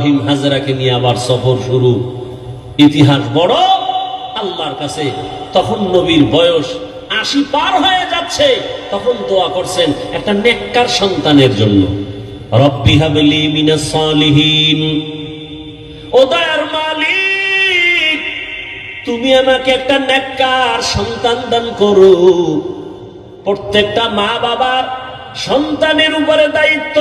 ইব্রাহিম হাজরাকে নিয়ে আবার সফর শুরু। ইতিহাস বড় আল্লাহর কাছে। তখন নবীর বয়স 80 পার হয়ে যাচ্ছে। তখন দোয়া করছেন একটা নেককার সন্তানের জন্য, রব্বি হাবলি মিনাস সালিহিন। ও দয়ার মালিক, তুমি আমাকে একটা নেককার সন্তান দান করো। প্রত্যেকটা মা বাবার সন্তানের উপরে দায়িত্ব।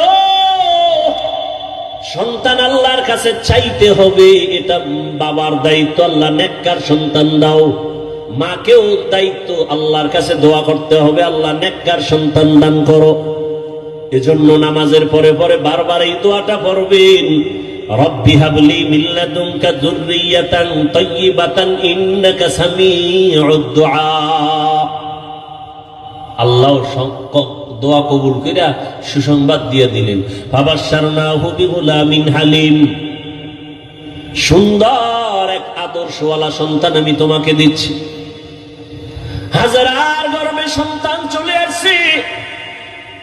সন্তান আল্লাহর কাছে চাইতে হবে, এটা বাবার দায়িত্ব, আল্লাহ নেককার সন্তান দাও। মাকেও দায়িত্ব, আল্লাহর কাছে দোয়া করতে হবে, আল্লাহ নেককার সন্তান দান করো। এজন্য নামাজের পরে পরে বারবার এই দোয়াটা পড়বেন, রব্বি হাবলি মিন লাদুনকা যুররিয়াতান তাইয়্যিবাতান ইন্নাকা সামিউদ দুআ। আল্লাহ দোয়া কবুল কইরা সুসংবাদ দিয়ে দিলেন, ফাবাশশারনাহু বিগুলামিন হালিম। সুন্দর এক আদর্শওয়ালা সন্তান আমি তোমাকে দিচ্ছি। হাজারার গর্ভে সন্তান চলে আসছে,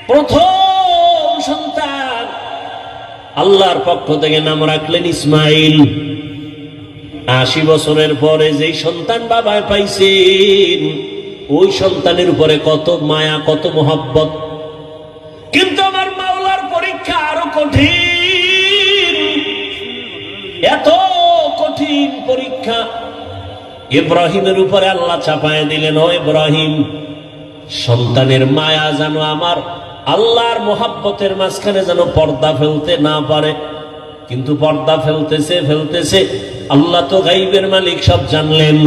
প্রথম সন্তান। আল্লাহর পক্ষ থেকে নাম রাখলেন ইসমাইল। 80 বছরের পরে যেই সন্তান বাবায় পাইছেন, ওই সন্তানের উপরে কত মায়া, কত মোহাব্বত। কিন্তু আমার মাওলার পরীক্ষা আরো কঠিন, এত কঠিন পরীক্ষা। ইব্রাহিমের উপরে আল্লাহ চাপায় দিলেন, ও ইব্রাহিম, সন্তানের মায়া যেন আমার আল্লাহর মোহাব্বতের মাঝখানে যেন পর্দা ফেলতে না পারে। কিন্তু পর্দা ফেলতেছে। আল্লাহ তো গাইবের মালিক, সব জানলেন।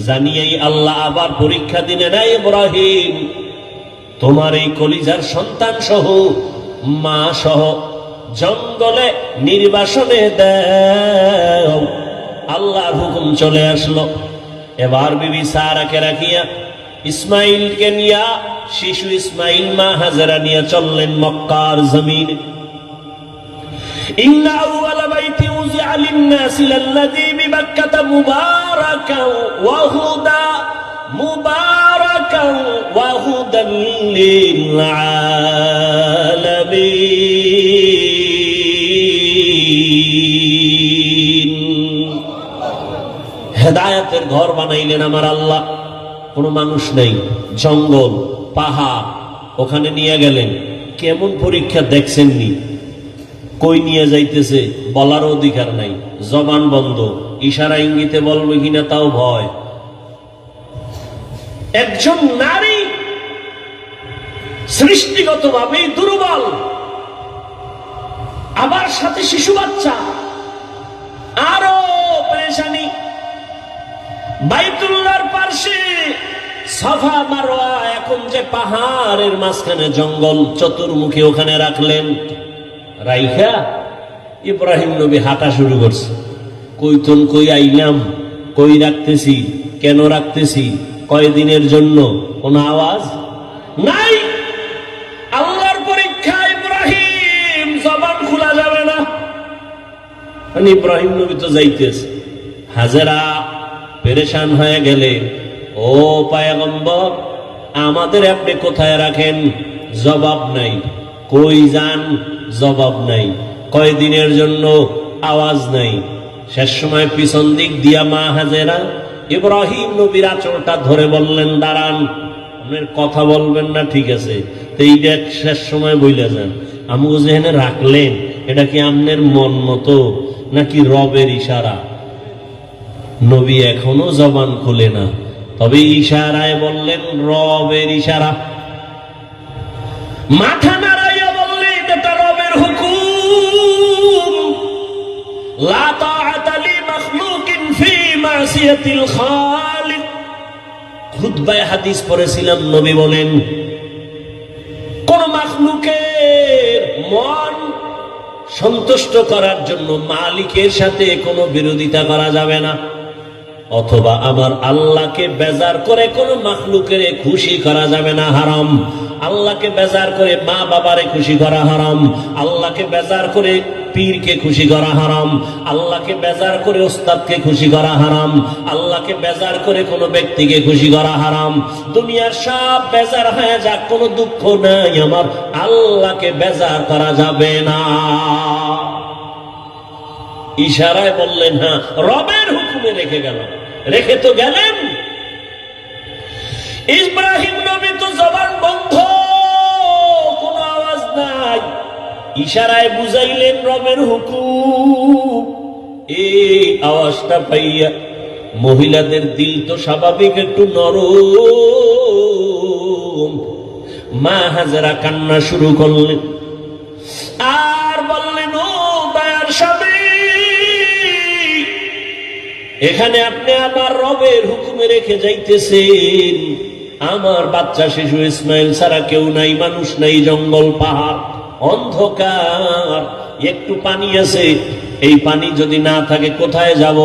জানিয়েই আল্লাহ আবার পরীক্ষা দিলেন, ইব্রাহিম, তোমার এই কলিজার সন্তান সহ, মা সহ জঙ্গলে নির্বাসনে দাও। আল্লাহর হুকুম চলে আসলো। এবার বিবি সারাকে রাখিয়া ইসমাইলকে নিয়া, শিশু ইসমাইল মা হাজেরা নিয়ে চললেন মক্কার জমিনে। ইন্না আউওয়ালা বাইতি উযিআ লিন-নাসি লাল্লাযী বিবাক্কাতা মুবারাকান ওয়া হুদা মুবারাকান ওয়া হুদাল লিল আলামিন। হেদায়েতের ঘর বানাইলেন আমার আল্লাহ। কোনো মানুষ নেই, জঙ্গল, পাহাড়, ওখানে নিয়ে গেলেন। কেমন পরীক্ষা দেখছেননি? কই নিয়ে যাইতেছে বলার অধিকার নাই, জবান বন্ধ, ইশারা ইঙ্গিতে বলবে কিনা তাও ভয়। একজন নারী সৃষ্টিগতভাবেই দুর্বল, আবার সাথে শিশু বাচ্চা, আরো পেরেশানি। বাইতুল্লাহর পাশে সাফা মারওয়া, এখন যে পাহাড়ের মাঝখানে জঙ্গল, চতুর্মুখী ওখানে রাখলেন। রাইখা ইব্রাহিম নবী হাঁটা শুরু করছে। কইতন কই আইলাম, কই রাখতেছি, কেন রাখতেছি, কয়দিনের জন্য, কোন আওয়াজ নাই। আল্লাহর পরীক্ষা ইব্রাহিম, জবান খোলা যাবে না। ইব্রাহিম নবী তো যাইতেছে। হাজেরা পেরেশান হয়ে গেলে, ও পয়গম্বর, আমাদের আপনি কোথায় রাখেন? জবাব নাই। কই যান? জবাব নাই। কয়দিনের জন্য? আওয়াজ নাই। শেষ সময় পিছন দিক দিয়া মা হাজেরা ইব্রাহিম নবীর আঁচলটা ধরে বললেন, দাঁড়ান, আপনার কথা বলবেন না, ঠিক আছে, তো এইটা শেষ সময় বইলে যান। আমি যেখানে রাখলেন, এটা কি আপনার মন মতো নাকি রবের ইশারা? নবী এখনো জবান খুলে না, তবে ইশারায় বললেন রবের ইশারা। মাথা নাড়াইয়া বললেন, এটা রবের হুকুম। লা তাআতা লিমাখলুকিন ফি মাসিয়াতিল খালিক। খুতবায়ে হাদিস পড়েছিলাম, নবী বলেন, কোন মাখলুকের মন সন্তুষ্ট করার জন্য মালিকের সাথে কোনো বিরোধিতা করা যাবে না। অথবা আমার আল্লাহকে বেজার করে কোন মাখলুকের খুশি করা যাবে না, হারাম। আল্লাহকে বেজার করে মা বাবারে খুশি করা হারাম। আল্লাহকে বেজার করে পীরকে খুশি করা হারাম। আল্লাহকে বেজার করে ওস্তাদকে খুশি করা হারাম। আল্লাহকে বেজার করে কোনো ব্যক্তিকে খুশি করা হারাম। দুনিয়ার সব বেজার হয়ে যাক, কোনো দুঃখ নাই, আমার আল্লাহকে বেজার করা যাবে না। ইশারায় বললেন হ্যাঁ, রবের হুকুমে রেখে গেল। রেখে তো গেলেন। ইব্রাহিম নবী তো জবান বন্ধ, কোনো আওয়াজ নাই। ইশারায় বুঝাইলেন রবের হুকুম। এই আওয়াজটা পাইয়া মহিলাদের দিল তো স্বাভাবিক একটু নরম। মা হাজেরা কান্না শুরু করলেন আর বললেন, ও দয়ার স্বামী, এখানে আপনি আমার রবের হুকুমে রেখে যাইতেছেন। আমার বাচ্চা শিশু ইসমাইল ছাড়া কেউ নাই, মানুষ নাই, জঙ্গল পাহাড় অন্ধকার, একটু পানি আছে, এই পানি যদি না থাকে কোথায় যাব?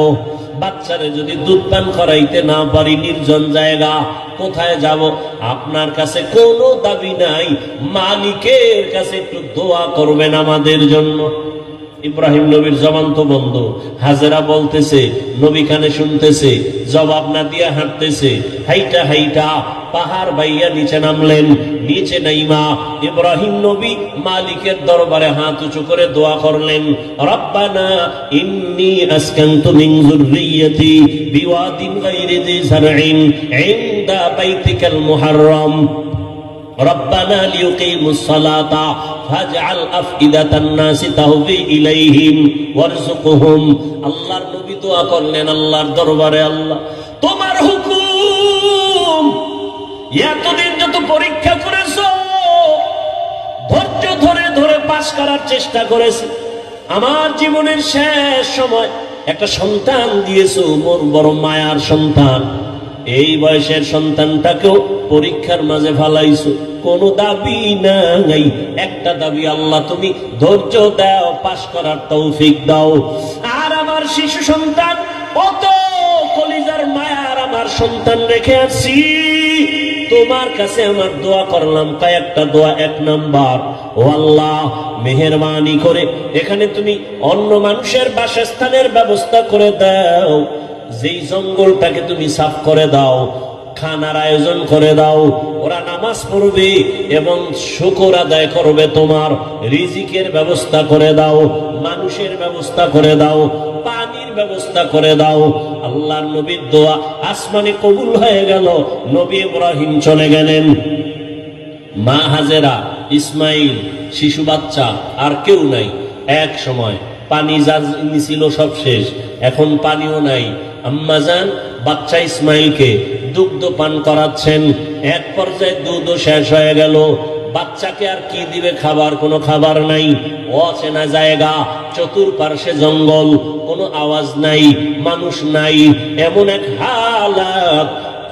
বাচ্চারে যদি দুধ পান করাইতে না পারি, নির্জন জায়গা, কোথায় যাব? আপনার কাছে কোনো দাবি নাই, মালিকের কাছে একটু দোয়া করবেন আমাদের জন্য। ইব্রাহিম নবীর জবান তো বন্ধ। হাজেরা বলতেছে, নবী কানে শুনতেছে, জবাব না দিয়া হাঁটতেছে। হাইটা হাইটা পাহাড় বাইয়া নিচে নামলেন। নিচে নাইমা ইব্রাহিম নবী মালিকের দরবারে হাত উঁচু করে দোয়া করলেন, রব্বানা ইন্নী আসকানতু মিন যুররিয়্যাতি বিওয়াদিন গায়রি যি যারইন ইনদা বাইতিকাল মুহাররম রব্বানা লিয়ুকিমুস সালাতা ফাজআল আফইদাতান নাসি তাহবি ইলাইহিম ওয়ারযুকহুম। আল্লাহর নবী দোয়া করলেন আল্লাহর দরবারে, আল্লাহ তোমার হুকুম, এতদিন যত পরীক্ষা করেছো, ধৈর্য ধরে ধরে পাস করার চেষ্টা করেছি, আমার জীবনের শেষ সময় একটা সন্তান দিয়েছো, মোর বড় মায়ার সন্তান। এই বয়সের সন্তানটাকেও পরীক্ষার মাঝে ফালাইছো, কোনো দাবি নাই, একটা দাবি, আল্লাহ তুমি ধৈর্য দাও, পাশ করার তৌফিক দাও। আর আমার শিশু সন্তান, কত কলিজার মায়ার আমার সন্তান রেখে আসছি, তোমার কাছে আমার দোয়া করলাম, কয়েকটা দোয়া। এক নাম্বার, ও আল্লাহ মেহেরবানি করে এখানে তুমি অন্য মানুষের বাসস্থানের ব্যবস্থা করে দাও, যেই জঙ্গলটাকে তুমি সাফ করে দাও, খানার আয়োজন করে দাও, ওরা নামাজ পড়বে এবং শুকর আদায় করবে, তোমার রিজিকের ব্যবস্থা করে দাও, মানুষের ব্যবস্থা করে দাও, পানির ব্যবস্থা করে দাও। আল্লাহর নবীর দোয়া আসমানে কবুল হয়ে গেল। নবী ইব্রাহিম চলে গেলেন। মা হাজেরা, ইসমাইল, শিশু বাচ্চা, আর কেউ নাই। এক সময় পানি যা ছিল সব শেষ, এখন পানিও নাই। আম্মাজান বাচ্চা ইসমাইলকে দুগ্ধ পান করাচ্ছেন। এক পর্যায়ে দুধও শেষ হয়ে গেল। বাচ্চাকে আর কি দিবে? খাবার, কোনো খাবার নাই, অচেনা জায়গা, চতুর্পার্শ্বে জঙ্গল, কোনো আওয়াজ নাই, মানুষ নাই, এমন এক হালাত।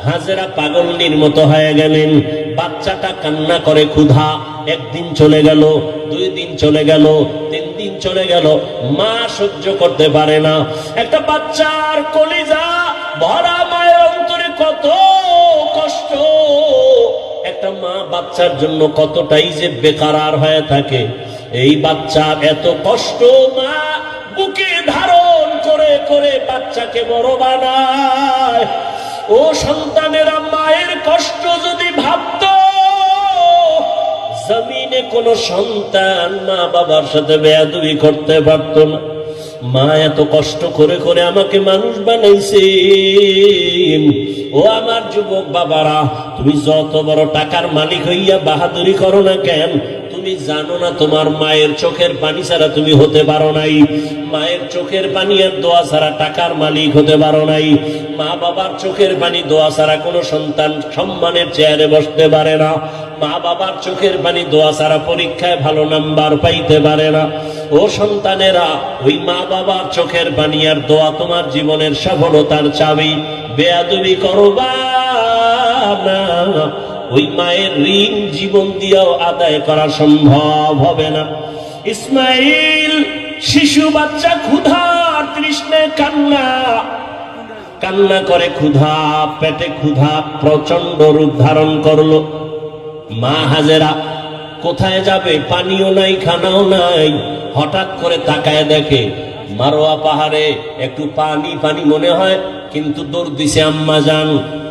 হাজেরা পাগলনির মতো হয়ে গেলেন। বাচ্চাটা কান্না করে ক্ষুধা। একদিন চলে গেল, 2 দিন চলে গেল, 3 দিন চলে গেল, মা সহ্য করতে পারে না। একটা বাচ্চার কলিজা ভরা মায়ের অন্তরে কত কষ্ট। একটা মা বাচ্চার জন্য কতটাই যে বেকারার হয়ে থাকে। এই বাচ্চার এত কষ্ট, মা বুকে ধারণ করে করে বাচ্চাকে বড় বানায়। ও সন্তানেরা, মায়ের কষ্ট যদি ভাবত, জমিনে কোন সন্তান মা বাবার সাথে বেয়াদবি করতে পারত না। মা এত কষ্ট করে করে আমাকে মানুষ বানাইছে। ও আমার যুবক বাবারা, তুমি যত বড় টাকার মালিক হইয়া বাহাদুরি করো না কেন, তুমি জানো না তোমার মায়ের চোখের পানি ছাড়া তুমি হতে পারো নাই। মায়ের চোখের পানি আর দোয়া ছাড়া টাকার মালিক হতে পারো নাই। মা বাবার চোখের পানি দোয়া ছাড়া কোনো সন্তান সম্মানের চেয়ারে বসতে পারে না। মা বাবার চোখের পানি দোয়া ছাড়া পরীক্ষায় ভালো নাম্বার পাইতে পারে না। ও সন্তানেরা, ওই মা বাবার চোখের পানি আর দোয়া তোমার জীবনের সফলতার চাবি। বেয়াদবি করবা না, ওই মায়ের ঋণ জীবন দিয়েও আদায় করা সম্ভব হবে না। ইসমাইল শিশু বাচ্চা ক্ষুধার তৃষ্ণায় কান্না করে, ক্ষুধা, পেটে ক্ষুধা প্রচন্ড রূপ ধারণ করলো। মা হাজেরা কোথায় যাবে? পানিও নাই, খানাও নাই। হঠাৎ করে তাকায় দেখে মারোয়া পাহাড়ে একটু পানি পানি মনে হয়, কিন্তু দৌড় দিছে আম্মাজান।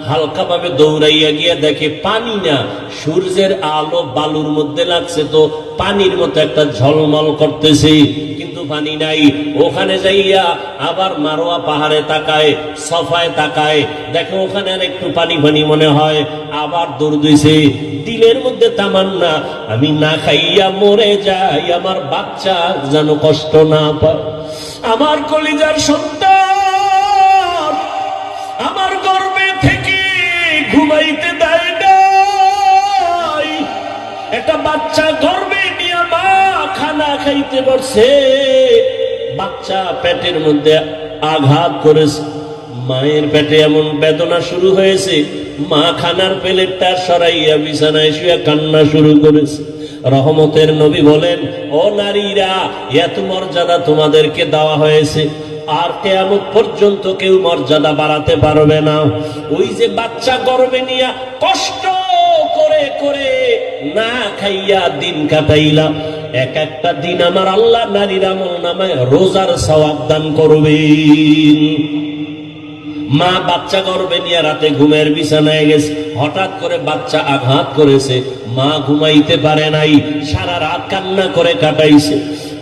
হালকা ভাবে দৌড়াইয়া গিয়ে দেখে পানি না, সূর্যের আলো বালুর মধ্যে লাগছে, তো পানির মতো একটা ঝলমল করতেছে, কিন্তু পানি নাই। ওখানে যাইয়া আবার মারোয়া পাহাড়ে তাকায়, সফায় তাকায়, দেখে ওখানে আর একটু পানি পানি মনে হয়, আবার দৌড় দিছে। দিলের মধ্যে তামান্না, আমি না খাইয়া মরে যাই, আমার বাচ্চা যেন কষ্ট না পায়। আমার কলিজার সন্তান আমার গর্ভে থেকে ঘুমাইতে দেয় নাই। একটা বাচ্চা গর্ভে নিয়ে মা খানা খাইতে পারছে, বাচ্চা পেটের মধ্যে আঘাত করেছে, মায়ের পেটে এমন বেদনা শুরু হয়েছে, মা খানার প্লেটটা সরাইয়া বিছানায় শুয়ে কান্না শুরু করেছে। রহমতের নবী বলেন, ও নারীরা, এত মর্যাদা তোমাদেরকে দেওয়া হয়েছে, আর কিয়ামত পর্যন্ত কেউ মর্যাদা বাড়াতে পারবে না। ওই যে বাচ্চা গর্ভে নিয়ে কষ্ট করে করে না খাইয়া দিন কাটাইলা, এক একটা দিন আমার আল্লাহ নারীর আমল নামায় রোজার সওয়াব দান করবেন। মা বাচ্চা গর্ভে নিয়ে রাতে ঘুমের বিছানায় গেছে, হঠাৎ করে বাচ্চা আঘাত করেছে, মা ঘুমাইতে পারে নাই, সারা রাত কান্না করে কাটাইছে।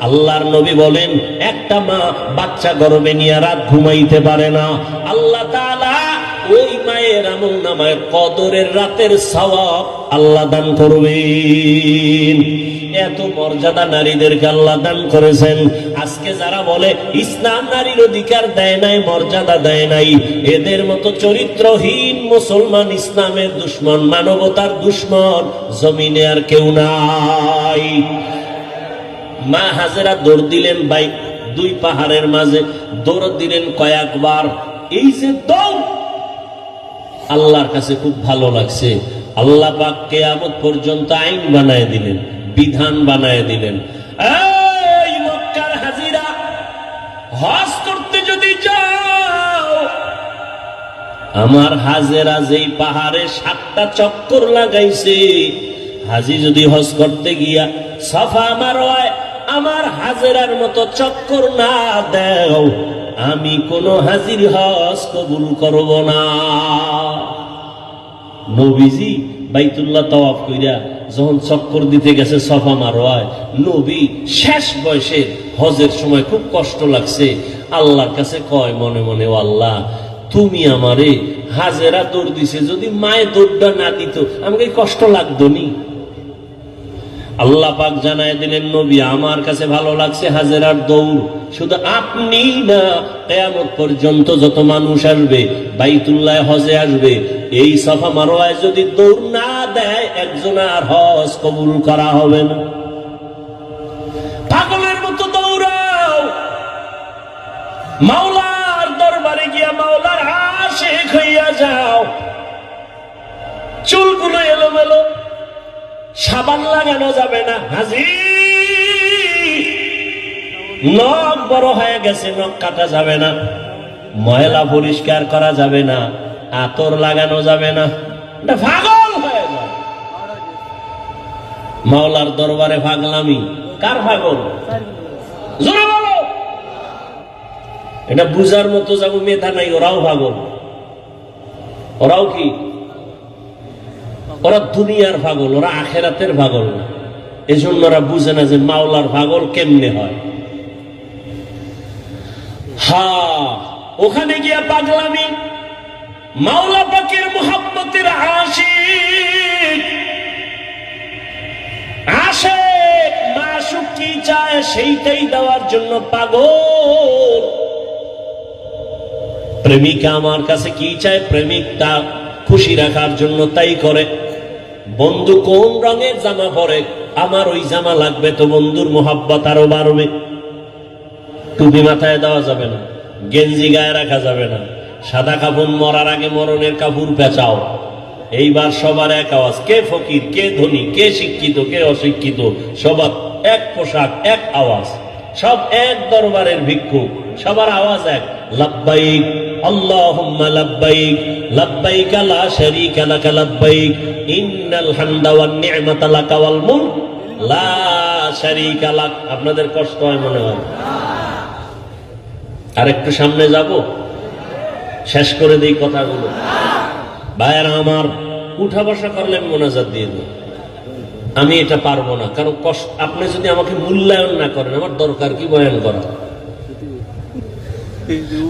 আল্লাহর নবী বলেন, একটা মা বাচ্চা গর্ভে নিয়ে রাত ঘুমাইতে পারে না, আল্লাহ তাআলা ওই মায়ের আমল নামায় কদরের রাতের সওয়াব আল্লাহ দান করবেন। এত মর্যাদা নারীদেরকে আল্লাহ দান করেছেন। আজকে যারা বলে ইসলাম নারীর অধিকার দেয় নাই, মর্যাদা দেয় নাই, এদের মতো চরিত্রহীন মুসলমান, ইসলামের দুশ্মন, মানবতার দুশ্মন জমিনে আর কেউ নাই। মা হাজেরা দৌড় দিলেন ভাই দুই পাহাড়ের মাঝে, দৌড় দিলেন কয়েকবার। এই যে দৌড় আল্লাহর কাছে খুব ভালো লাগছে। আল্লাহ পাক কিয়ামত পর্যন্ত আইন বানায় দিলেন, বিধান বানায় দিলেন। এই মক্কার হাজিরা, হজ করতে যদি যাও, আমার হাজেরা যেই পাহাড়ে 7টা চক্কর লাগাইছে, হাজি যদি হজ করতে গিয়া সাফা মারওয়ায় আমার হাজেরার মতো চক্কর না দাও, আমি কোন হাজির হজ কবুল করব না। নবীজি বাইতুল্লাহ তাওয়াফ কইরা যখন চক্কর দিতে গেছে সাফা মারওয়ায়, নবী শেষ বয়সে হজের সময় খুব কষ্ট লাগছে, আল্লাহর কাছে কয় মনে মনে, ও আল্লাহ, তুমি আমারে, হাজেরা দৌড় দিছে, যদি মায়ে দৌড়টা না দিত আমাকে কষ্ট লাগতো নি। আল্লাহ পাক জানায় দিলেন, নবী, আমার কাছে ভালো লাগছে হাজেরার দৌড়, শুধু আপনি না, কিয়ামত পর্যন্ত যত মানুষ আসবে বাইতুল্লাহ হজে আসবে, এই সাফা মারওয়ায় যদি দৌড় না দেয়, একজন আর হজ কবুল করা হবে না। পাগলের মতো দৌড়াও, মাওলার দরবারে গিয়া মাওলার আশিক হইয়া যাও। চুলগুলো এলোমেলো, সাবান লাগানো যাবে না, হাজি নখ বড় হয়ে গেছে, নখ কাটা যাবে না, ময়লা পরিষ্কার করা যাবে না, আতর লাগানো যাবে না, পাগল হয়ে যাবে। মাওলার দরবারে পাগলামি, কার পাগল? জোরে বলো। এটা বুঝার মতো যাবো মেধা নাই, ওরাও পাগল। ওরাও কি? ওরা দুনিয়ার পাগল, ওরা আখেরাতের পাগল না। এজন্য ওরা বুঝে না যে মাওলার পাগল কেমনে হয়। ওখানে গিয়া পাগলামি, মাওলা পাকের মুহাব্বতের আশিক, আশিক মাশুক কি চায় সেইটাই দেওয়ার জন্য পাগল। প্রেমিকা আমার কাছে কি চায়, প্রেমিকটা খুশি রাখার জন্য তাই করে। বন্ধু কোন রঙের জামা পরে, আমার ওই জামা লাগবে, তো বন্ধুর মোহাব্বত আরো বাড়বে। টুপি মাথায় দেওয়া যাবে না, গেঞ্জি গায়ে রাখা যাবে না, সাদা কাপড়, মরার আগে মরণের কাপড় পেঁচাও। এইবার সবার এক আওয়াজ, কে ফকির, কে ধনী, কে শিক্ষিত, কে অশিক্ষিত, সবার এক পোশাক, এক আওয়াজ, সব এক দরবারের ভিক্ষুক, সবার আওয়াজ এক, লাব্বাইক আল্লাহুম্মা লাব্বাইক, লাব্বাইক লা শারীকা লাকা লাব্বাইক, ইন্নাল হামদা ওয়ান নি'মাতা লাকা ওয়াল মুলক লা শারীকা লাক। আপনাদের কষ্ট হয় মনে হয়? আর একটু সামনে যাব, শেষ করে দেই কথাগুলো। ভাইয়েরা আমার, উঠা বসা করলেন মোনাজাত দিয়ে দিন। আমি এটা পারবো না, কারণ কষ্ট, আপনি যদি আমাকে মূল্যায়ন না করেন আমার দরকার কি বয়ান করা।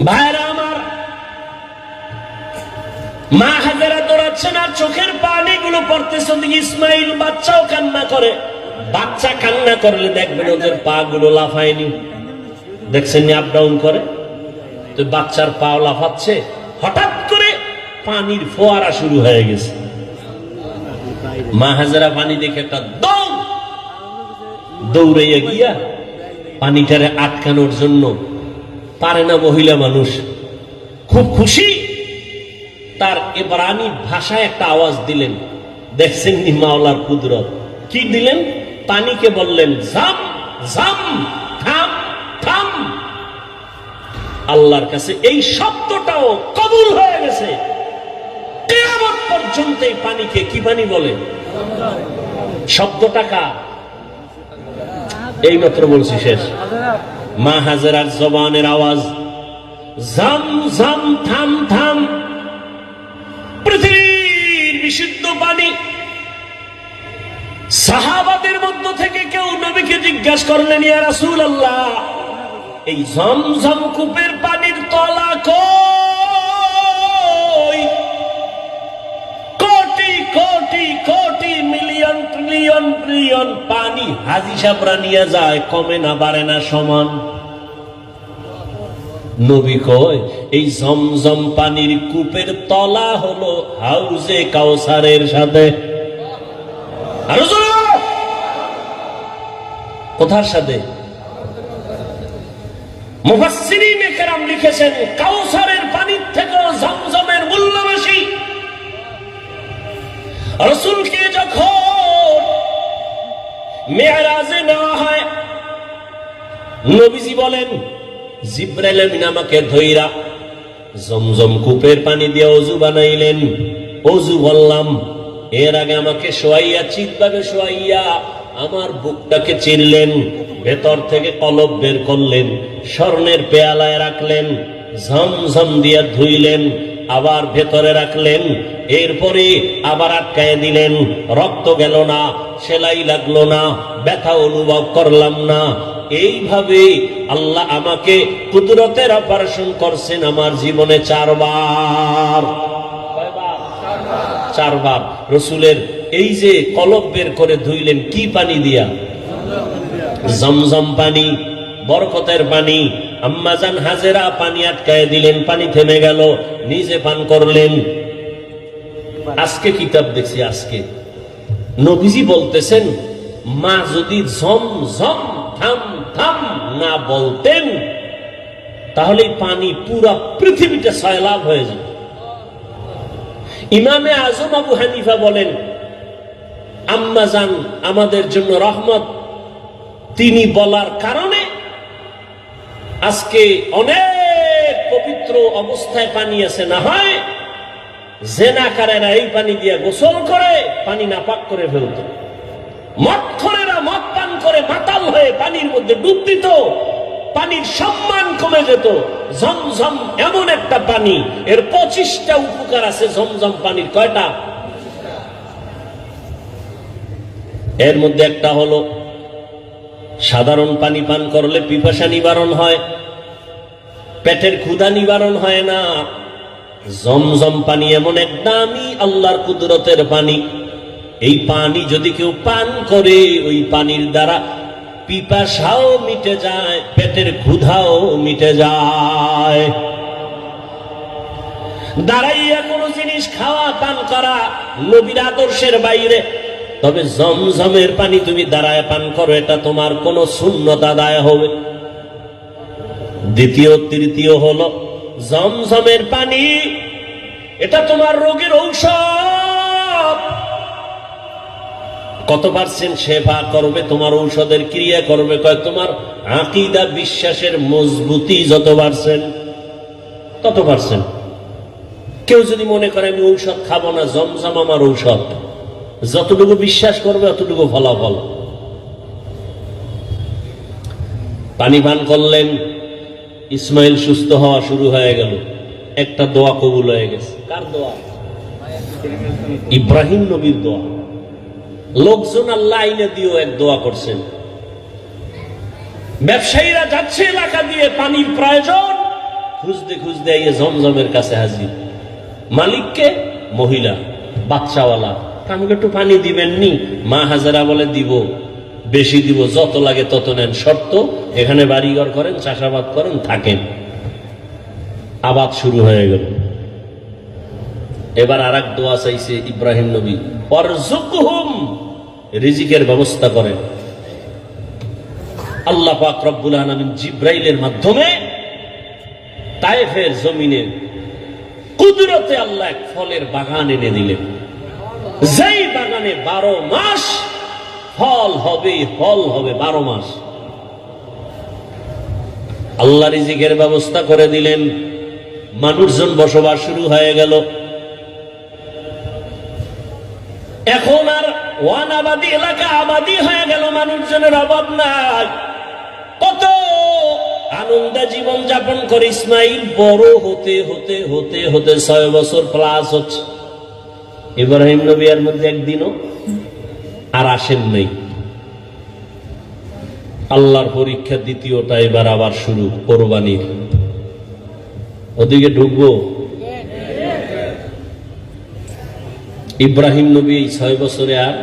ভাইরা আমার, মা হাজেরা দৌড়াচ্ছেন আর চোখের পানিগুলো পড়তেছে, ওদিকে ইসমাইল বাচ্চাও কান্না করে। বাচ্চা কান্না করলে দেখবেন ওদের পা গুলো লাফায়নি, দেখছেন আপ ডাউন করে, তো বাচ্চার পা লাফাচ্ছে। হঠাৎ করে পানির ফোয়ারা শুরু হয়ে গেছে। মা হাজেরা পানি দেখে একটা দৌড়াইয়া গিয়া পানিটারে আটকানোর জন্য, পারে না মহিলা মানুষ, খুব খুশি, তার এবারানি ভাষায় একটা আওয়াজ দিলেন। দেখছেন নি মাওলার কুদরত, কি দিলেন? পানিকে বললেন জাম জাম, থাম থাম। আল্লাহর কাছে এই শব্দটাও কবুল হয়ে গেছে। কিয়ামত পর্যন্ত এই পানিকে কি পানি বলে? শব্দটা কার? এই মাত্র বলছি, শেষ। মা হাজেরার জবানের আওয়াজ জাম জাম, থাম থাম। পৃথিবীর বিশুদ্ধ পানি। সাহাবাদের মধ্য থেকে কেউ নবীকে জিজ্ঞাসা করলেন, ইয়া রাসূলুল্লাহ, এই জমজম কূপের পানির তলা কই? Crore crore crore million trillion trillion পানি হাজী সাহেবরা নিয়ে যায়, কমে না বাড়ে না, সমান। নবী কয় এই জমজম পানির কূপের তলা হলো হাউজে কাউসারের সাথে। কোথার সাথে? মুফাসসিরিনে কেরাম লিখেছেন কাউসারের পানির থেকেও জমজমের মূল্য বেশি। রাসূলকে যখন মেরাজে নেওয়া হয়, নবীজি বলেন জিবরাইল আমিন আমাকে ধইরা জমজম কূপের পানি দিয়ে ওযু বানাইলেন। ওযু বললাম, এর আগে আমাকে শোয়াইয়া, চিৎভাবে শোয়াইয়া আমার বুকটাকে চিরলেন, ভেতর থেকে কলব বের করলেন, স্বর্ণের পেয়ালায় রাখলেন, ঝমঝম দিয়া ধুইলেন, আবার ভেতরে রাখলেন, এরপরে আবার আটকায় দিলেন। রক্ত গেল না, সেলাই লাগলো না, ব্যথা অনুভব করলাম না। এইভাবে আল্লাহ আমাকে কুদরতের অপারেশন করছেন আমার জীবনে 4 বার। 4 বার। রসুলের এই যে কলব বের করে ধুইলেন, কি পানি দিয়া? জমজম পানি, বরকতের পানি। আম্মাজান হাজেরা পানি আটকায় দিলেন, পানি থেমে গেল, নিজে পান করলেন। আজকে কিতাব দেখছি, আজকে নবীজি বলতেছেন, মা যদি জমজম থাম থাম না বলতেন তাহলে পানি পুরা পৃথিবীটা সয়লাব হয়ে যেত। ইমামে আজম আবু হানিফা বলেন, আম্মাজান আমাদের জন্য রহমত, তিনি বলার কারণে আজকে অনেক পবিত্র অবস্থায় পানি আছে। না হয় জেনাকারেরা এই পানি দিয়ে গোসল করে পানি নাপাক করে ফেলত, মদখোরেরা মদ পান করে মাতাল হয়ে পানির মধ্যে ডুব দিত, পানির সম্মান কমে যেত। জমজম এমন একটা পানি, এর 25টা উপকার আছে জমজম পানির। কয়টা? এর মধ্যে একটা হলো সাধারণ পানি পান করলে পিপাসা নিবারণ হয়, পেটের ক্ষুধা নিবারণ হয় না। জমজম পানি এমন এক দামি আল্লাহর কুদরতের পানি, এই পানি যদি কেউ পান করে ওই পানির দ্বারা পিপাসাও মিটে যায়, পেটের ক্ষুধাও মিটে যায়। দাঁড়াইয়া কোনো জিনিস খাওয়া পান করা নবীর আদর্শের বাইরে। তবে জমজমের পানি তুমি দাঁড়ায় পান করো, এটা তোমার কোন সুন্নত আদায় হবে। দ্বিতীয় তৃতীয় হলো জমজমের পানি, এটা তোমার রোগের ঔষধ। কত পার্সেন্ট সেবা করবে? তোমার ঔষধের ক্রিয়া করবে কয় তোমার আকীদা, বিশ্বাসের মজবুতি যত পার্সেন্ট তত পার্সেন্ট। কেউ যদি মনে করে আমি ঔষধ খাবো না, জমজম আমার ঔষধ, যতটুকু বিশ্বাস করবে অতটুকু ফলাফল। পানি পান করলেন, ইসমাইল সুস্থ হওয়া শুরু হয়ে গেল, একটা দোয়া কবুল হয়ে গেছে। কার দোয়া? ইব্রাহিম নবীর দোয়া। লোকজন আল্লাহ আইনে দিয়েও এক দোয়া করছেন। ব্যবসায়ীরা যাচ্ছে এলাকা দিয়ে, পানির প্রয়োজন, খুঁজতে খুঁজতে এই জমজমের কাছে হাজির। মালিককে মহিলা, বাচ্চাওয়ালা, আমাকে একটু পানি দিবেননি? মা হাজারা বলে দিব, বেশি দিব, যত লাগে তত নেন, শর্ত এখানে বাড়িঘর করেন, চাষাবাদ করেন, থাকেন। আবাদ শুরু হয়ে গেল। এবার আর এক দোয়া চাইছে ইব্রাহিম নবী, ওয়ারযুকহুম, রিজিকের ব্যবস্থা করেন। আল্লাহ পাক রব্বুল আলামিন জিব্রাইলের মাধ্যমে তায়েফের জমিনে কুদরতে আল্লাহ এক ফলের বাগান এনে দিলেন, যেই বাগানে 12 মাস ফল হবে, ফল হবে 12 মাস। আল্লাহ রিজিকের ব্যবস্থা করে দিলেন, মানুষজন বসবাস শুরু হয়ে গেল। এখন আর ওয়ান আবাদি এলাকা আবাদি হয়ে গেল, মানুষজনের অভাব নাই। কত আনন্দে জীবন যাপন করে ইসমাইল বড় হতে হতে হতে হতে 6 বছর প্লাস হচ্ছে। ইব্রাহিম নবী এর মধ্যে একদিনও আর আসেন নাই। আল্লাহর পরীক্ষা দ্বিতীয়টা এবার আবার শুরু, কোরবানির। ওদিকে ঢুকবো। ইব্রাহিম নবী 6 বছরে আর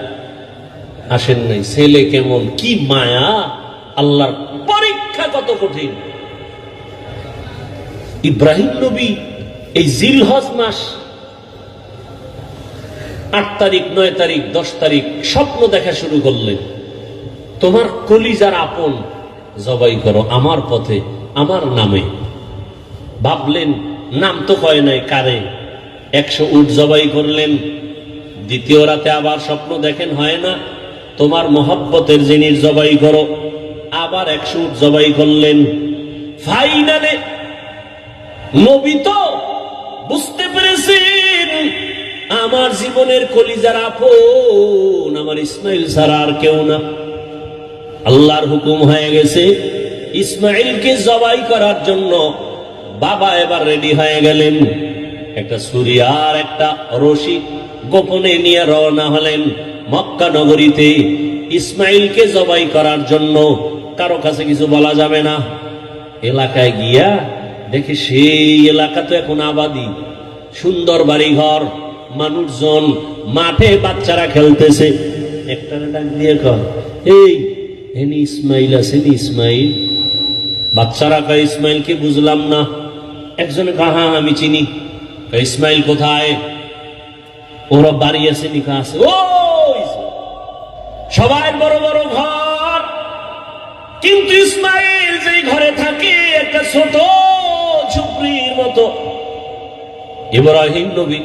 আসেন নাই। ছেলে কেমন, কি মায়া, আল্লাহর পরীক্ষা কত কঠিন। ইব্রাহিম নবী এই জিলহজ মাস 8 তারিখ, 9 তারিখ, 10 তারিখ স্বপ্ন দেখা শুরু করলেন, তোমার কলিজার আপন জবাই করো আমার পথে, আমার নামে। ভাবলেন, নাম তো কয় নাই কারে, 100 উট জবাই করলেন। দ্বিতীয় রাতে আবার স্বপ্ন দেখেন, হয় না, তোমার মহব্বতের জিনিস জবাই করো, আবার 100 উট জবাই করলেন। ফাইনালে নবী তো বুঝতে পেরেছেন আমার জীবনের কলিজার আপন আমার ইসমাইল ছাড়া আর কেউ না। আল্লাহর হুকুম হয়ে গেছে, ইসমাইলকে জবাই করার জন্য বাবা এবার রেডি হয়ে গেলেন। একটা ছুরি আর একটা রশি গোপনে নিয়ে রওনা হলেন মক্কা নগরীতে ইসমাইলকে জবাই করার জন্য। কারো কাছে কিছু বলা যাবে না। এলাকায় গিয়া দেখে সেই এলাকা তো এখন আবাদি, সুন্দর বাড়িঘর, মানুষজন, মাঠে বাচ্চারা খেলতেছে। একটা ডাক দিয়ে কয়, এই এনি ইসমাইল আছেন? ইসমাইল? বাচ্চারা কয়, ইসমাইলকে বুঝলাম না। একজনে কয়, হ্যাঁ আমি চিনি। ইসমাইল কোথায়? ওরা বাড়ি আছে, নিকা আছে। ও সবাই বড় বড় ঘর, কিন্তু ইসমাইল যেই ঘরে থাকে একটা ছোট ঝুপড়ির মতো। ইব্রাহিম নবী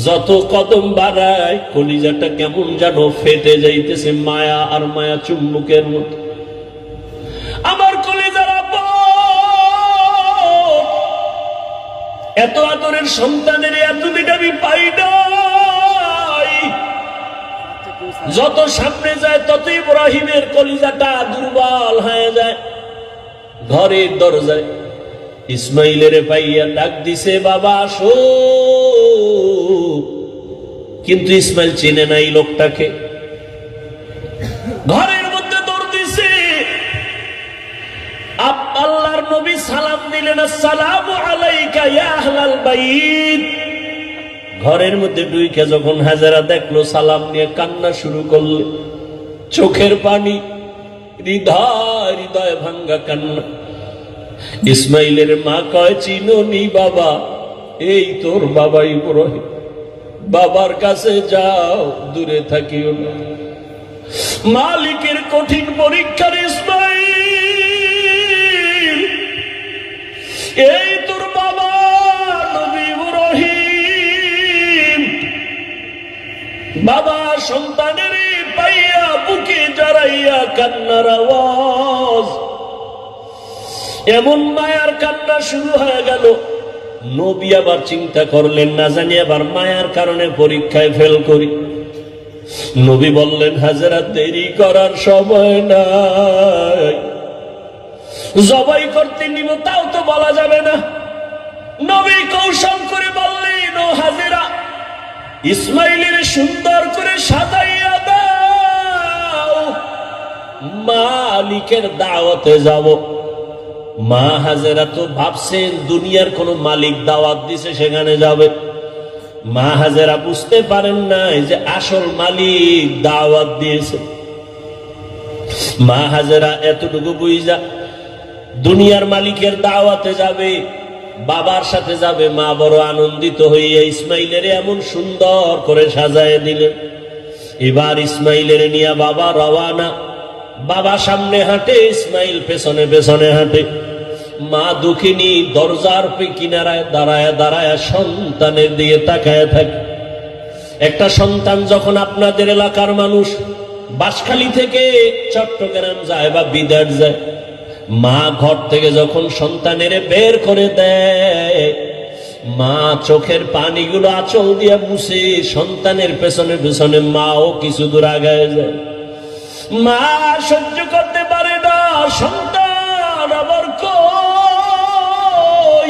যত কদম বাড়ায় কলিজাটা কেমন যেন ফেটে যাইতেছে, মায়া আর মায়া চুম্বকের মতো। আমার কলিজার আপন, এত আদরের সন্তানের এতদিন আমি পাই নাই। যত সামনে যায় তত ইব্রাহিমের কলিজাটা দুর্বল হয়ে যায়। ঘরের দরজায় ইসমাইলের পাইয়া ডাক দিছে, বাবা আসো। কিন্তু ইসমাইল চেনে নাই লোকটাকে। ঘরের মধ্যে দৌড় দিছে। আল্লাহর নবী সালাম দিলেন, আসসালামু আলাইকা ইয়া আহলাল বাইত। ঘরের মধ্যে ঢুকে যখন হাজেরা দেখলো, সালাম নিয়ে কান্না শুরু করলো, চোখের পানি, হৃদয় হৃদয় ভাঙ্গা কান্না। ইসমাইলের মা কয়, চিনোনি বাবা? এই তোর বাবা ইব্রাহিম। বাবার কাছে যাও, দূরে থাকিও না। মালিকের কঠিন পরীক্ষার ইসমাইল, এই তোর বাবা নবী ইব্রাহিম। বাবা সন্তানের পাইয়া বুকে জড়াইয়া কান্নার আওয়াজ, এমন মায়ার কান্না শুরু হয়ে গেল। নবী আবার চিন্তা করলেন, না জানি আবার মায়ার কারণে পরীক্ষায় ফেল করি। নবী বললেন, হাজেরা দেরি করার সময় নাই, জবাই করতে নিব তাও তো বলা যাবে না। নবী কৌশল করে বললেন, ও হাজেরা, ইসমাইলের সুন্দর করে সাজাইয়া দাও। মালিকের দাওয়াতে যাব। মা হাজেরা তো ভাবছেন দুনিয়ার কোন মালিক দাওয়াত দিছে সেখানে যাবে। মা হাজেরা বুঝতে পারেন নাই যে আসল মালিক দাওয়াত দিয়েছে। মা হাজেরা এতটুকু বুঝা দুনিয়ার মালিকের দাওয়াতে যাবে, বাবার সাথে যাবে। মা বড় আনন্দিত হইয়া ইসমাইলের এমন সুন্দর করে সাজায় দিলেন। এবার ইসমাইলের নিয়ে বাবা রওয়ানা। বাবা সামনে হাঁটে, ইসমাইল পেছনে পেছনে হাঁটে। মা দুঃখিনী দরজার কিনারায় দাঁড়ায় দাঁড়ায় সন্তানের দিকে তাকায় থাকে। একটা সন্তান যখন আপনাদের এলাকার মানুষ বাঁশখালী থেকে চট্টগ্রাম যায় বা বিদেশ যায়, মা ঘর থেকে যখন সন্তানের বের করে দেয়, মা চোখের পানিগুলো আঁচল দিয়ে মুছে সন্তানের পেছনে পেছনে মাও কিছু দূর আগায় যায়। মা সহ্য করতে পারে না, সন্তান আমার কই,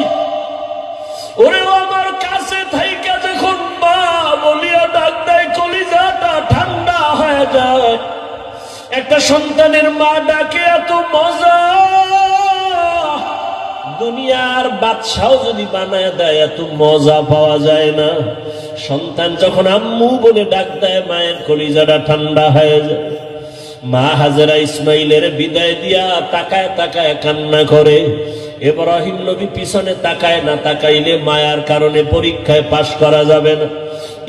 ওরেও আমার কাছে থাইকা যখন মা বলিয়া ডাক দেয় কলিজাটা ঠান্ডা হয়ে যায়। একটা সন্তানের মা ডাকে এত মজা, দুনিয়ার বাদশাও যদি বানায় দেয় এত মজা পাওয়া যায় না। সন্তান যখন আম্মু বলে ডাক দেয় মায়ের কলিজাটা ঠান্ডা হয়ে যায়। মা হাজেরা ইসমাইলের বিদায় দিয়া তাকায় তাকায় কান্না করে। ইব্রাহিম নবী পিছনে তাকায় না, তাকাইলে মায়ার কারণে পরীক্ষায় পাশ করা যাবে না।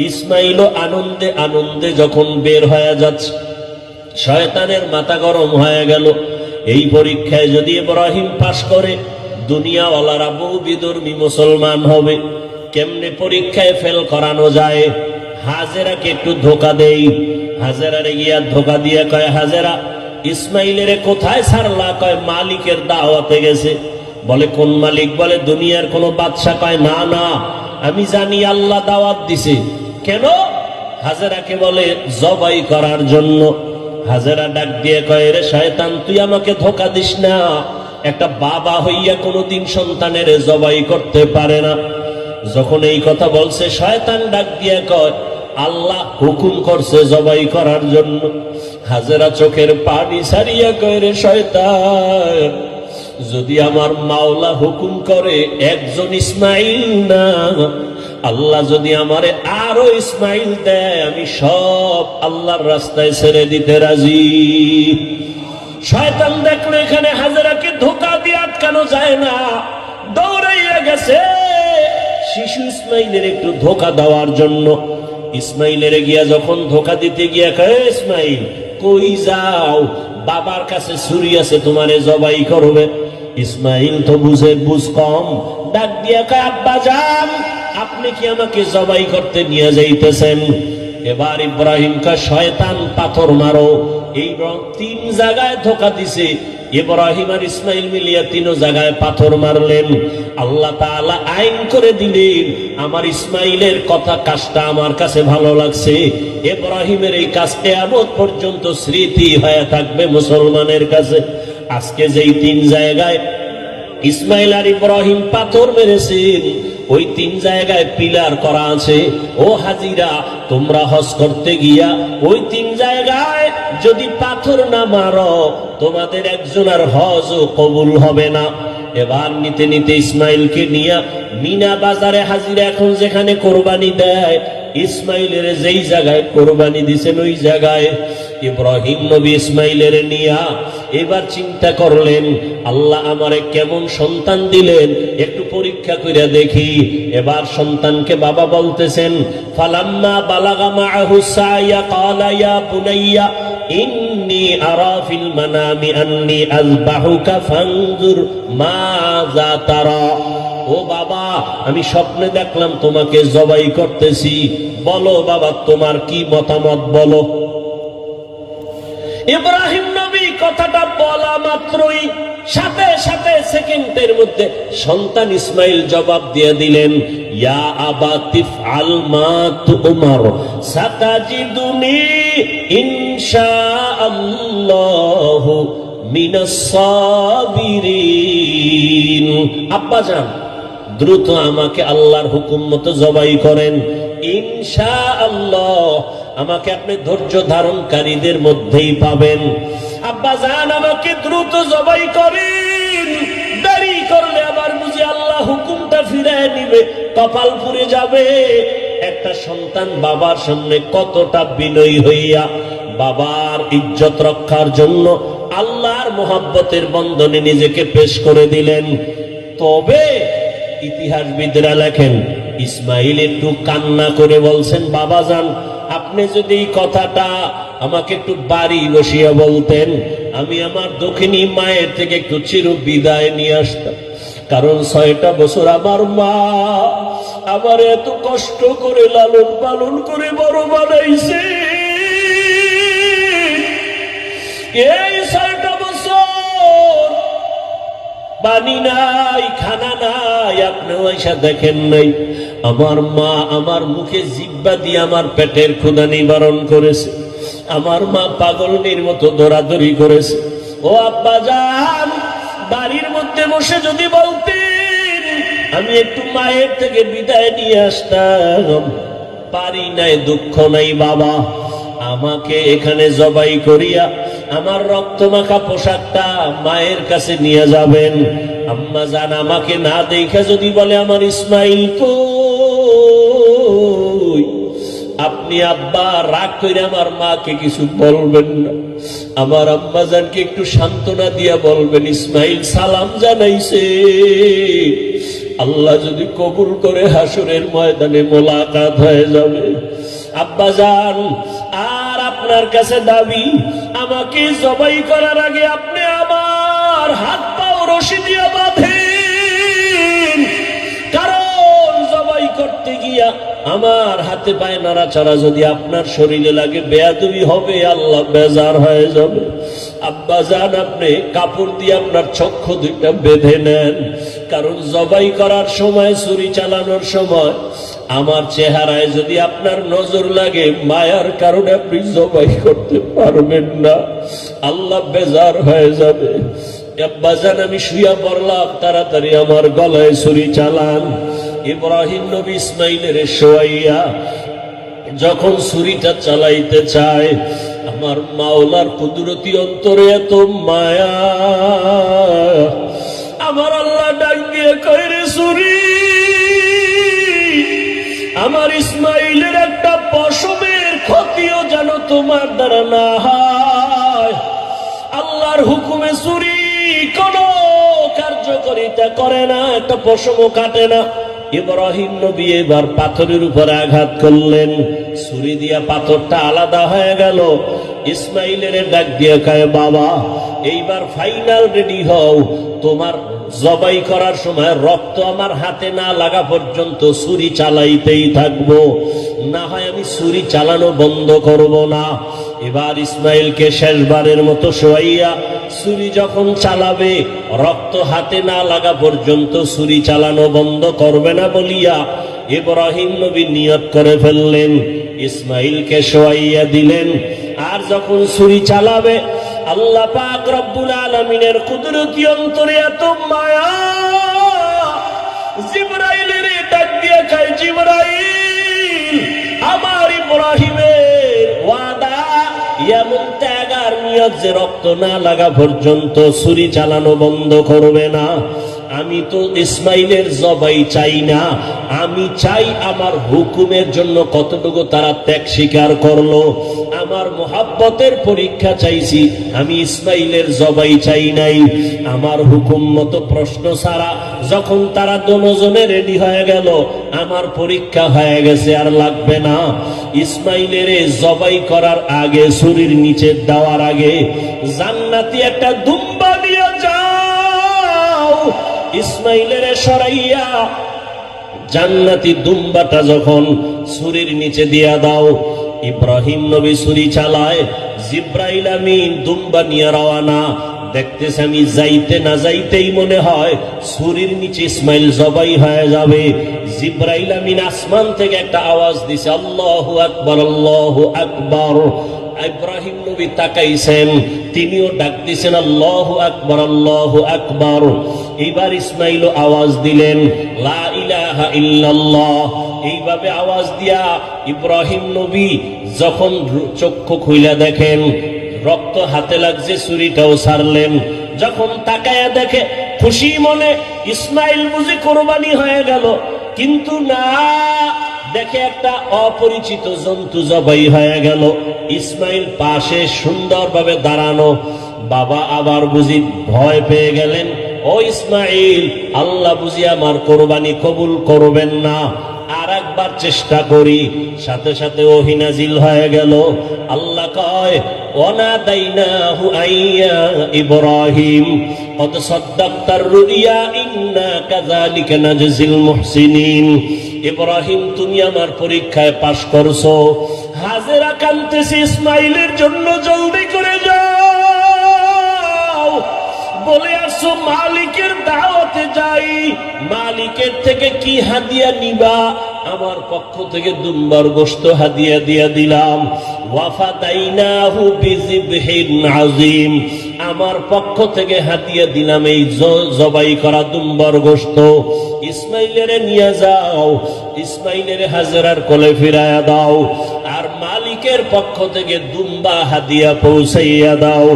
ইসমাইলও আনন্দে আনন্দে যখন বের হয়ে যাচ্ছে, শয়তানের মাথা গরম হয়ে গেল। এই পরীক্ষায় যদি ইব্রাহিম পাশ করে দুনিয়াওয়ালারা বহু বিধর্মী মুসলমান হবে। কেমনে পরীক্ষায় ফেল করানো যায়? হাজেরাকে একটু ধোকা দেই। হাজেরারে গিয়া ধোকা দিয়ে কয়, হাজেরা ইসমাইলের কোথায় ছাড়লা? কয় মালিকের দাওয়াতে গেছে। বলে কোন মালিক? বলে দুনিয়ার কোন বাদশা। কয় না না, আমি জানি আল্লাহ দাওয়াত দিছে। কেন? হাজেরাকে বলে জবাই করার জন্য। হাজেরা ডাক দিয়ে কয়, রে শয়তান, তুই আমাকে ধোকা দিস না। একটা বাবা হইয়া কোনোদিন সন্তানের জবাই করতে পারে না। যখন এই কথা বলছে, শয়তান ডাক দিয়ে কয়, আল্লাহ হুকুম করছে জবাই করার জন্য। হাজেরা চোখের পানি সারিয়া কয়, রে শয়তান, যদি আমার মাওলা হুকুম করে একজন ইসমাইল না, আল্লাহ যদি আমারে আরো ইসমাইল দেয়, আমি সব আল্লাহর রাস্তায় ছেড়ে দিতে রাজি। শয়তান দেখলো এখানে হাজেরাকে ধোকা দিয়ে আটকানো যায় না, দৌড়াইয়া গেছে শিশু ইসমাইলের একটু ধোকা দেওয়ার জন্য। ইসমাইলের গিয়া যখন ধোকা দিতে গিয়া কয়, ইসমাইল কই যাও? বাবার কাছে ছুরি আছে, তোমারে জবাই করবে। ইসমাইল তো বুঝ কম, ডাক দিয়া কয়, আব্বা যান, আপনি কি আমাকে জবাই করতে নিয়ে যাইতেছেন? এবার ইব্রাহিম কয়, শয়তান পাথর মারো। এই তিন জায়গায় ধোকা দিছে। ইব্রাহিম আর ইসমাইল মিলিয়া তিন জায়গায় পাথর মারলেন। আল্লাহ তাআলা আইন করে দিলেন, আমার ইসমাইলের কথা কাজটা আমার কাছে ভালো লাগছে। ইব্রাহিমের এই কাজ কিয়ামত পর্যন্ত স্মৃতি হয়ে থাকবে মুসলমানের কাছে। আজকে যেই তিন জায়গায় ইসমাইল আর ইব্রাহিম পাথর মেরেছেন, ওই তিন জায়গায় পিলার করা আছে। ও হাজিরা, তোমরা হজ করতে গিয়া ওই তিন জায়গায় যদি পাথর না মারো, তোমাদের একজনের হজও কবুল হবে না। এবার নিতে নিতে ইসমাইলকে নিয়ে মিনা বাজারে হাজিরা এখন যেখানে কোরবানি দেয়, ইসমাইলের যেই জায়গায় কোরবানি দিছেন ওই জায়গায় ইব্রাহিম নবী ইসমাইলের নিয়া এবার চিন্তা করলেন, আল্লাহ আমারে কেমন সন্তান দিলেন, একটু পরীক্ষা করে দেখি। এবার সন্তানকে বাবা বলতেছেন, ফালাম্মা বালাগা মাআহু সায়া ক্বালা ইয়া বুনাইয়া ইন্নী আরা ফিল মানামি আন্নী আযবাহুকা ফানজুর মাযা তারা। ও বাবা, আমি স্বপ্নে দেখলাম তোমাকে জবাই করতেছি, বলো বাবা তোমার কি মতামত বলো। ইব্রাহিম নবী কথাটা বলা মাত্রই সাথে সাথে সেকেন্ডের মধ্যে সন্তান ইসমাইল জবাব দিয়ে দিলেন, ইয়া আবা তিফআল মা তুমার সাতাজিদুনি ইনশাআল্লাহু মিনাস সাবিরিন। আব্বা জান, দ্রুত আমাকে আল্লাহর হুকুম মতো জবাই করেন, ইনশাআল্লাহ আমাকে আপনি ধৈর্য ধারণকারীদের মধ্যেই পাবেন। আব্বা জান আমাকে দ্রুত জবাই করেন, দেরি করলে আবার বুঝি আল্লাহ হুকুমটা ফিরিয়ে নিবে, কপাল পুড়ে যাবে। একটা সন্তান বাবার সামনে কতটা বিনয়ী হইয়া বাবার ইজ্জত রক্ষার জন্য আল্লাহর মোহাব্বতের বন্ধনে নিজেকে পেশ করে দিলেন। তবে ইতিহাসবিদরা লেখেন, ইসমাইল একটু কান্না করে বলছেন, বাবা যান আপনি যদি এই কথাটা আমাকে একটু বাড়ি বসিয়া বলতেন, আমি আমার দক্ষিণী মায়ের থেকে একটু চির বিদায় নিয়ে আসতাম। কারণ 6টা বছর আমার মা আমার এত কষ্ট করে লালন পালন করে বড় বানাইছে। এই 6টা বছর পানি নাই, খানা নাই, আপনিও এসে দেখেন নাই। আমার মা আমার মুখে জিহ্বা দিয়ে আমার পেটের ক্ষুধা নিবারণ করেছে। আমার মা পাগলনির মতো দৌড়াদৌড়ি করেছে। ও আব্বা জান, বাড়ির মধ্যে বসে যদি বলতেন আমি একটু মায়ের থেকে বিদায় নিয়ে আসতাম, পারি নাই, দুঃখ নাই বাবা। আমাকে এখানে জবাই করিয়া আমার রক্তমাখা পোশাকটা মায়ের কাছে নিয়ে যাবেন। আম্মা জান আমাকে না দেখা যদি বলে আমার ইসমাইল কই, আপনি আব্বা রাগ করে আমার মাকে কিছু বলবেন না। আমার আম্মা জানকে একটু সান্ত্বনা দিয়া বলবেন ইসমাইল সালাম জানাইছে, আল্লাহ যদি কবুল করে হাসরের ময়দানে মোলাকাত হয়ে যাবে। আব্বা জান আর আপনার কাছে দাবি, আমাকে জবাই করার আগে আপনি আমার হাত পাও রশি দিয়ে বাঁধেন। কারণ জবাই করতে গিয়া আমার হাতে পায়ে নাড়াচাড়া যদি আপনার শরীরে লাগে বেয়াদবি হবে, আল্লাহ বেজার হয়ে যাবে। আব্বা জান আপনি কাপড় দিয়ে আপনার চক্ষু দুইটা বেঁধে নেন। কারণ জবাই করার সময়, ছুরি চালানোর সময় আমার চেহারায় যদি আপনার নজর লাগে, মায়ার কারণে আপনি জবাই করতে পারবেন না, আল্লাহ বেজার হয়ে যাবে। আব্বা জান আমি শুয়া পড়লাম, তাড়াতাড়ি আমার গলায় ছুরি চালান। ইব্রাহিম নবী ইসমাইলের শোয়াইয়া যখন ছুরিটা চালাইতে চায়, আমার মাওলার কুদরতি অন্তরে এত মায়া, আমার আল্লাহ ডাক দিয়ে কয় রে ছুরি, আমার ইসমাইলের একটা পশমের ক্ষতিও যেন তোমার দ্বারা না হয়। আল্লাহর হুকুমে ছুরি কোন কার্যকারিতা করে না, একটা পশমও কাটে না। ইব্রাহিম নবী এবার পাথরের উপরে আঘাত করলেন, ছুরি দিয়া পাথরটা আলাদা হয়ে গেল। ইসমাইলের ডাক দিয়ে কয় বাবা এইবার ফাইনাল রেডি হও, তোমার জবাই করার সময় রক্ত আমার হাতে না লাগা পর্যন্ত ছুরি চালাইতেই থাকবো, না হয় আমি ছুরি চালানো বন্ধ করব না। এবার ইসমাইলকে শেষবারের মতো শোয়াইয়া ছুরি যখন চালাবে, রক্ত হাতে না লাগা পর্যন্ত ছুরি চালানো বন্ধ করবে না বলিয়া ইব্রাহিম নবী নিয়ত করে ফেললেন। ইসমাইলকে শোয়াইয়া দিলেন, আর যখন ছুরি চালাবে আল্লাহ পাক রব্বুল আলামিনের কুদরতি অন্তরে এত মায়া, জিবরাইলের ডাক দিয়ে কয় জিবরাইল, আমার ইব্রাহিমের ওয়াদা এমন ত্যাগ আর নিয়ত যে রক্ত না লাগা পর্যন্ত ছুরি চালানো বন্ধ করবে না। আমি তো ইসমাইলের জবাই চাই না, আমি চাই আমার হুকুমের জন্য কতটুকু তারা ত্যাগ স্বীকার করলো। আমার মোহাব্বতের পরীক্ষা চাইছি, আমি ইসমাইলের জবাই চাই নাই। আমার হুকুম মতো প্রশ্ন ছাড়া যখন তারা দুজনে রেডি হয়ে গেল, আমার পরীক্ষা হয়ে গেছে, আর লাগবে না। ইসমাইলের জবাই করার আগে, ছুরির নিচে দেওয়ার আগে জান্নাতি একটা দুম্বা নিয়ে যাও। ইসমাইলের সরাইয়া জান্নাতি দুম্বাটা যখন ছুরির নিচে দিয়া দাও, ইব্রাহিম নবী ছুরি চালায়, জিব্রাইল আমিন দুম্বা নিয়ে রওয়ানা। দেখতেছে আমি যাইতে না যাইতেই মনে হয় ছুরির নিচে ইসমাইল জবাই হয়ে যাবে। জিব্রাইল আমিন আসমান থেকে একটা আওয়াজ দিছে, আল্লাহু আকবার, আল্লাহু আকবার। ইব্রাহিম নবী তাকাইছেন, তিনিও ডাক দিছেন আল্লাহু আকবার, আল্লাহু আকবার। এইবার ইসমাইল আওয়াজ দিলেন লা ইলাহা ইল্লাল্লাহ। এইভাবে আওয়াজ দিয়া ইব্রাহিম নবী যখন চক্ষু খুইলা দেখেন রক্ত হাতে লাগছে, ছুরিটাও ছাড়লেন। যখন তাকায়া দেখে খুশি মনে ইসমাইল বুঝি কোরবানি হয়ে গেল, কিন্তু না, দেখে একটা অপরিচিত জন্তু জবাই হয়ে গেল। ইসমাইল পাশে সুন্দরভাবে দাঁড়ানো। বাবা আবার বুঝি ভয় পেয়ে গেলেন, ও ইসমাইল, আল্লাহ বুঝি আমার কোরবানি কবুল করবেন না, আর একবার চেষ্টা করি। সাথে সাথে ওহী নাজিল হয়ে গেল। আল্লাহ কয়, ওয়ানাদাইনাহু আইয়া ইব্রাহিম কদ সাদ্দাকতার রুইয়া ইন্না কাযালিকা নাজজিল মুহসিনিন। ইব্রাহিম, তুমি আমার পরীক্ষায় পাশ করছো। হাজেরা কাঁদতেছে ইসমাইলের জন্য, জলদি করে যাও। বলে আসো মালিকের দাওয়াতে যাই। মালিকের থেকে কি হাদিয়া নিবা? আমার পক্ষ থেকে দুম্বার গোশত হাদিয়া দিয়া দিলাম। ওয়াফাদাইনাহু বিযিবহিন আযীম, আমার পক্ষ থেকে হাদিয়া দিলাম এই জবাই করা দুম্বার গোশত। ইসমাইলের নিয়ে যাও, ইসমাইলের হাজেরার কোলে ফিরায়া দাও, আর মালিকের পক্ষ থেকে দুম্বা হাদিয়া পৌঁছাইয়া দাও।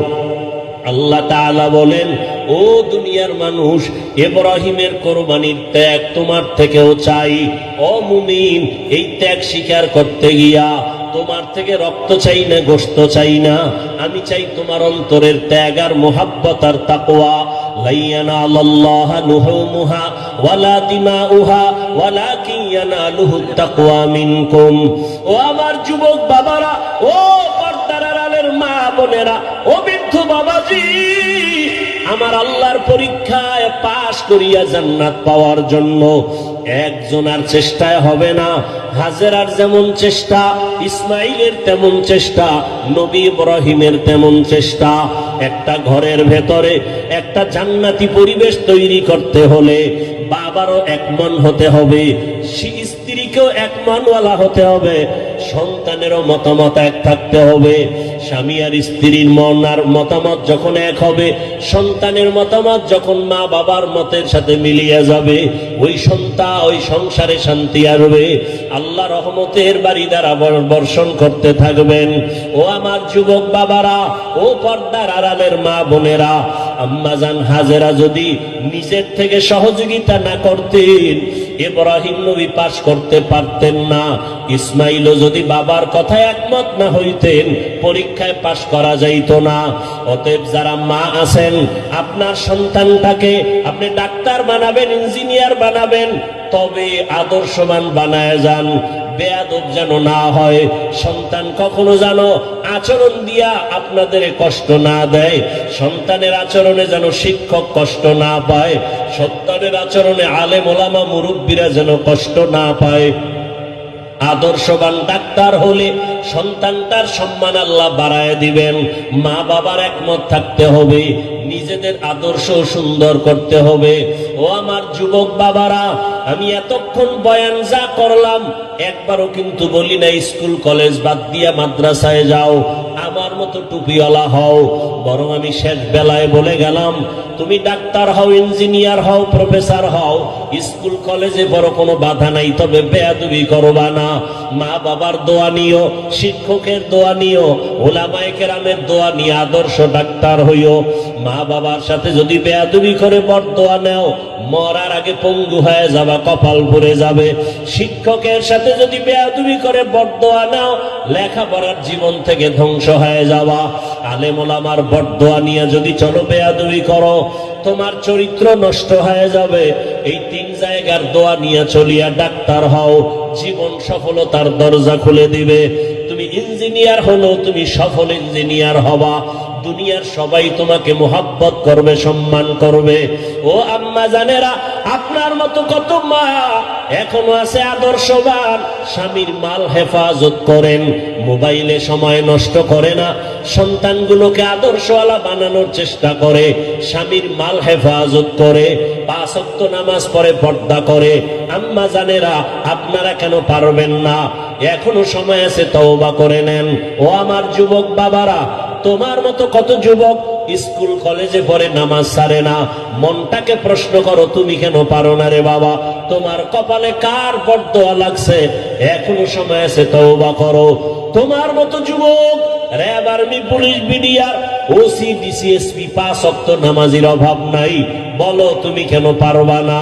আল্লাহ তাআলা বলেন, ও দুনিয়ার মানুষ, ইব্রাহিমের কোরবানির ত্যাগ তোমার থেকেও চাই। ও মুমিন, এই ত্যাগ স্বীকার করতে গিয়া তোমার থেকে রক্ত চাই না, গোশত চাই না, আমি চাই তোমার অন্তরের ত্যাগ আর মুহাব্বত আর তাকওয়া। লা ইয়ানালাল্লাহু লুহুমুহা ওয়ালা দিমাউহা ওয়ালাকিন ইয়ানালুহুত তাকওয়া মিনকুম। ও আমার যুবক বাবারা, ও পর্দার আড়ালের মা বোনেরা, ও বৃদ্ধ বাবাজি, আমার আল্লাহর পরীক্ষায় পাশ করিয়া জান্নাত পাওয়ার জন্য একজন আর চেষ্টায় হবে না। হাজেরার যেমন চেষ্টা, ইসমাইলের তেমন চেষ্টা, নবী ইব্রাহিমের তেমন চেষ্টা। একটা ঘরের ভেতরে একটা জান্নাতি পরিবেশ তৈরি করতে হলে বাবারও এক মন হতে হবে, স্ত্রীকেও এক মনওয়ালা হতে হবে, সন্তানেরও মতামত এক থাকতে হবে। স্বামী আর স্ত্রীর মন আর মতামত যখন এক হবে, সন্তানের মতামত যখন মা বাবার মতের সাথে মিলিয়ে যাবে, ওই সন্তান, ওই সংসারে শান্তি আসবে। আল্লাহ রহমতের বাড়ি দ্বারা বর্ষণ করতে থাকবেন। ও আমার যুবক বাবারা, ও পর্দার আড়ালের মা বোনেরা, আম্মাজান হাজেরা যদি নিজের থেকে সহযোগিতা না করতেন, ইব্রাহিম নবী পাশ করতে পারতেন না। ইসমাইলও যদি বাবার কথায় একমত না হইতেন, পরীক্ষায় পাশ করা যাইত না। অতএব যারা মা আছেন, আপনার সন্তানটাকে আপনি ডাক্তার বানাবেন, ইঞ্জিনিয়ার বানাবেন, তবে আদর্শবান বানায় যান, বেয়াদব যেন না হয়। সন্তান কখনো যেন আচরণ দিয়া আপনাদের কষ্ট না দেয়, সন্তানের আচরণে যেন শিক্ষক কষ্ট না পায়, সন্তানের আচরণে আলেম ওলামা মুরব্বীরা যেন কষ্ট না পায়। আদর্শবান ডাক্তার হলে সন্তানটার সম্মান আল্লাহ বাড়ায় দিবেন। মা বাবার একমত থাকতে হবে, নিজেদের আদর্শ সুন্দর করতে হবে। ও আমার যুবক বাবারা, আমি এতক্ষণ বয়ান যা করলাম, একবারও কিন্তু বলি না স্কুল কলেজ বাদ দিয়া মাদ্রাসায় যাও, আমার মতো টুপিওয়ালা হও। বরং আমি শেষ বেলায় বলে গেলাম, তুমি ডাক্তার হও, ইঞ্জিনিয়ার হও, প্রফেসর হও, স্কুল কলেজে বড় কোনো বাধা নাই, তবে বেয়াদবি করবা না। মা বাবার দোয়া নিও, শিক্ষকের দোয়া নিও, ওলামায়ে কেরামের দোয়া নিয়ে আদর্শ ডাক্তার হইও। মা বাবার সাথে যদি বেয়াদবি করে বরদোয়া নেও, মরার আগে পঙ্গু হয়ে যাবা, কপাল পুড়ে যাবে। শিক্ষকের সাথে যদি বেয়াদবি করে বরদোয়া নাও, লেখাপড়ার জীবন থেকে ধ্বংস হয়ে যাওয়া। আলেম ওলামার বরদোয়া নিয়ে যদি চলো, বেয়াদবি করো, তোমার চরিত্র নষ্ট হয়ে যাবে। এই তিন জায়গার দোয়া নিয়ে চলিয়া ডাক্তার হও, জীবন সফলতার দরজা খুলে দিবে। তুমি ইঞ্জিনিয়ার হলো, তুমি সফল ইঞ্জিনিয়ার হবা, দুনিয়ার সবাই তোমাকে মোহাব্বত করবে, সম্মান করবে। ও আম্মা জানেরা, আপনার মতো কত মা এখনো আছে আদর্শবান, স্বামীর মাল হেফাজত করেন, মোবাইলে সময় নষ্ট করে না, সন্তানগুলোকে আদর্শওয়ালা বানানোর চেষ্টা করে, স্বামীর মাল হেফাজত করে, 5 ওয়াক্ত নামাজ পড়ে, পর্দা করে। আম্মা জানেরা, আপনারা কেন পারবেন না? এখনো সময় আছে, তওবা করে নেন। ও আমার যুবক বাবারা, তোমার মতো কত যুবক স্কুল কলেজে পড়ে, নামাজ ছাড়ে না। মনটাকে প্রশ্ন করো, তুমি কেন পারো না রে বাবা? তোমার কপালে কার বরদোয়া লাগছে? এখনো সময় আছে, তওবা করো। তোমার মতো যুবক RAB, army, police, BDR, OC, DC SP 5 ওয়াক্ত নামাজির অভাব নাই। বলো তুমি কেন পারবা না?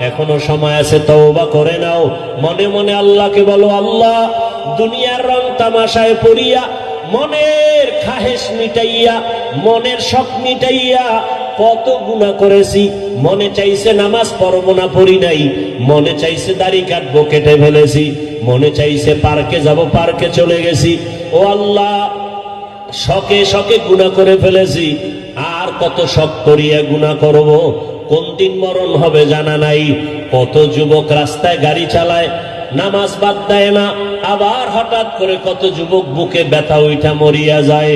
এখনো সময় আছে, তওবা করে নাও। মনে মনে আল্লাহকে বলো, আল্লাহ, দুনিয়ার রং তামাশায় পড়িয়া, মনের খাহেশ মিটাইয়া, মনের শখ মিটাইয়া কত গুনাহ করেছি। মনে চাইছে নামাজ পড়বো না, পড়ি নাই। মনে চাইছে দাড়ি কাটবো, কেটে ফেলেছি। মনে চাইছে পার্কে যাব, পার্কে চলে গেছি। ও আল্লাহ, শখে শখে গুনাহ করে ফেলেছি। আর কত শখ করিয়া গুনাহ করব? কোন দিন মরণ হবে জানা নাই। কত যুবক রাস্তায় গাড়ি চালায়, নামাজ বাদ দেয় না। আবার হঠাৎ করে কত যুবক বুকে ব্যথা উঠা মরিয়া যায়।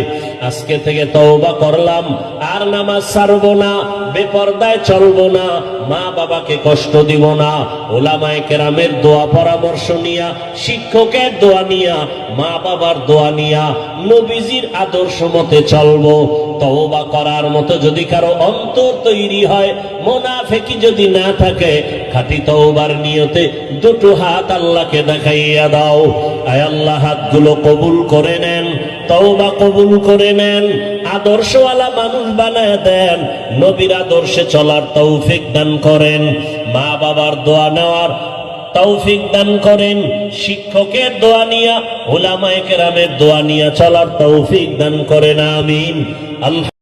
আজকে থেকে তওবা করলাম, আর নামাজ ছাড়বো না, বেপরদায় চলবো না, মা বাবাকে কষ্ট দিব না। ওলামায়ে কেরামের দোয়া পরামর্শ নিয়া, শিক্ষকের দোয়া নিয়া, মা বাবার দোয়া নিয়া, নবীজির আদর্শ মতে চলবো। তওবা করার মতো যদি কারো অন্তর তৈরি হয়, মুনাফিকি যদি না থাকে, খাঁটি তওবার নিয়তে দুটো হাত আল্লাহকে দেখাইয়া দাও। আয় আল্লাহ, হাতগুলো কবুল করে নেন, তওবা কবুল করে নেন, আদর্শওয়ালা মানুষ বানায় দেন, নবীর আদর্শে চলার তৌফিক দান করেন, মা বাবার দোয়া নেওয়ার তৌফিক দান করেন, শিক্ষকের দোয়া নিয়া, উলামায়ে কেরামের দোয়া নিয়া চলার তৌফিক দান করেন। আমিন। আল্লাহ